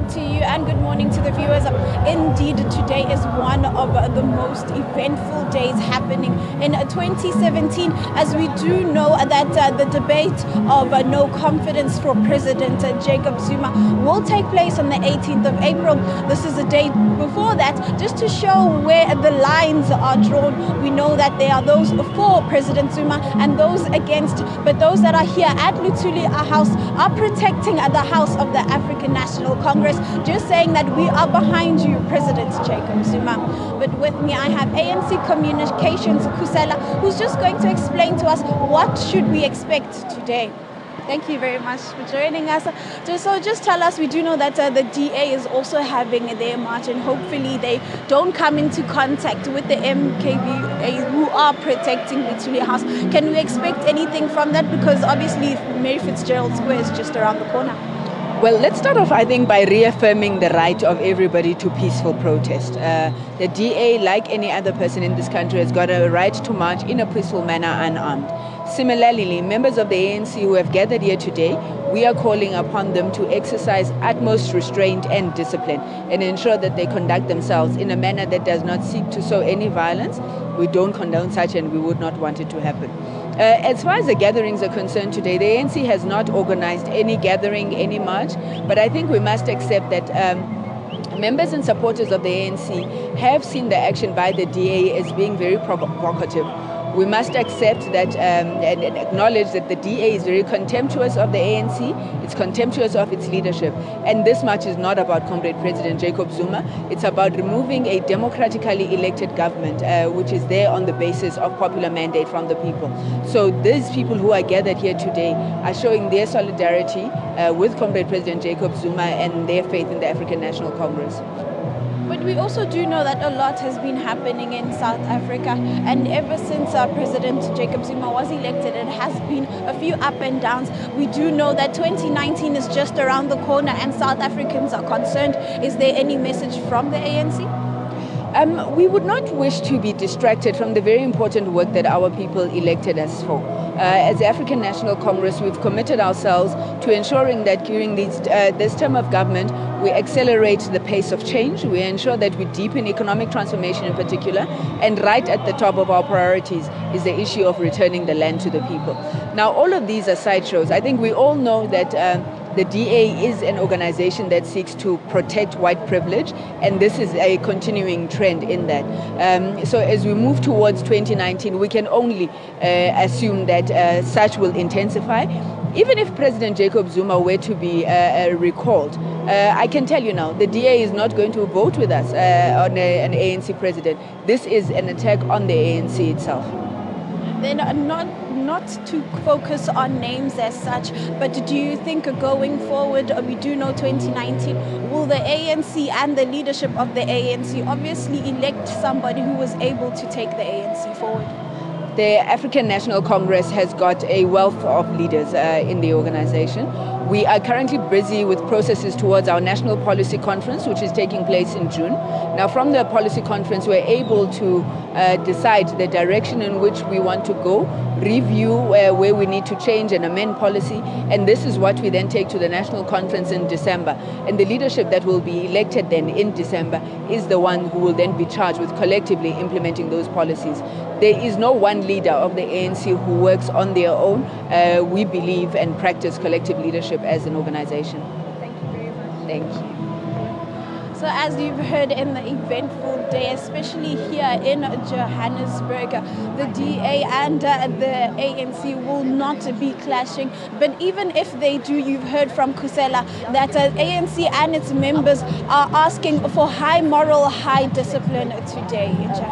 to you and good morning to the viewers. Indeed, today is one of the most eventful days happening in 2017, as we do know that the debate of no confidence for President Jacob Zuma will take place on the 18th of April. This is a day before that, just to show where the lines are drawn. We know that there are those for President Zuma and those against, but those that are here at Luthuli House are protecting the House of the African National Congress, just saying that we are behind you, President Jacob Zuma. But with me I have ANC Communications Kusela, who's just going to explain to us what should we expect today. Thank you very much for joining us. So just tell us, we do know that the DA is also having their march, and hopefully they don't come into contact with the MKB who are protecting Luthuli House. Can we expect anything from that? Because obviously Mary Fitzgerald Square is just around the corner. Well, let's start off, I think, by reaffirming the right of everybody to peaceful protest. The DA, like any other person in this country, has got a right to march in a peaceful manner unarmed. Similarly, members of the ANC who have gathered here today, we are calling upon them to exercise utmost restraint and discipline and ensure that they conduct themselves in a manner that does not seek to sow any violence. We don't condone such, and we would not want it to happen. As far as the gatherings are concerned today, the ANC has not organized any gathering, any march, but I think we must accept that members and supporters of the ANC have seen the action by the DA as being very provocative. We must accept that and acknowledge that the DA is very contemptuous of the ANC, it's contemptuous of its leadership. And this march is not about Comrade President Jacob Zuma, it's about removing a democratically elected government, which is there on the basis of popular mandate from the people. So these people who are gathered here today are showing their solidarity with Comrade President Jacob Zuma and their faith in the African National Congress. But we also do know that a lot has been happening in South Africa, and ever since President Jacob Zuma was elected, it has been a few up and downs. We do know that 2019 is just around the corner and South Africans are concerned. Is there any message from the ANC? We would not wish to be distracted from the very important work that our people elected us for. As the African National Congress, we've committed ourselves to ensuring that during this term of government, we accelerate the pace of change, we ensure that we deepen economic transformation in particular, and right at the top of our priorities is the issue of returning the land to the people. Now, all of these are sideshows. I think we all know that the DA is an organization that seeks to protect white privilege, and this is a continuing trend in that. So as we move towards 2019, we can only assume that such will intensify. Even if President Jacob Zuma were to be recalled, I can tell you now, the DA is not going to vote with us on an ANC president. This is an attack on the ANC itself. Then not to focus on names as such, but do you think going forward, we do know 2019, will the ANC and the leadership of the ANC obviously elect somebody who was able to take the ANC forward? The African National Congress has got a wealth of leaders in the organization. We are currently busy with processes towards our National Policy Conference, which is taking place in June. Now, from the policy conference, we're able to decide the direction in which we want to go, review where we need to change and amend policy, and this is what we then take to the National Conference in December. And the leadership that will be elected then in December is the one who will then be charged with collectively implementing those policies. There is no one leader of the ANC who works on their own. We believe and practice collective leadership as an organization. Thank you very much. Thank you. So as you've heard, in the eventful day, especially here in Johannesburg, the DA and the ANC will not be clashing. But even if they do, you've heard from Kusela that ANC and its members are asking for high moral, high discipline today in Johannesburg.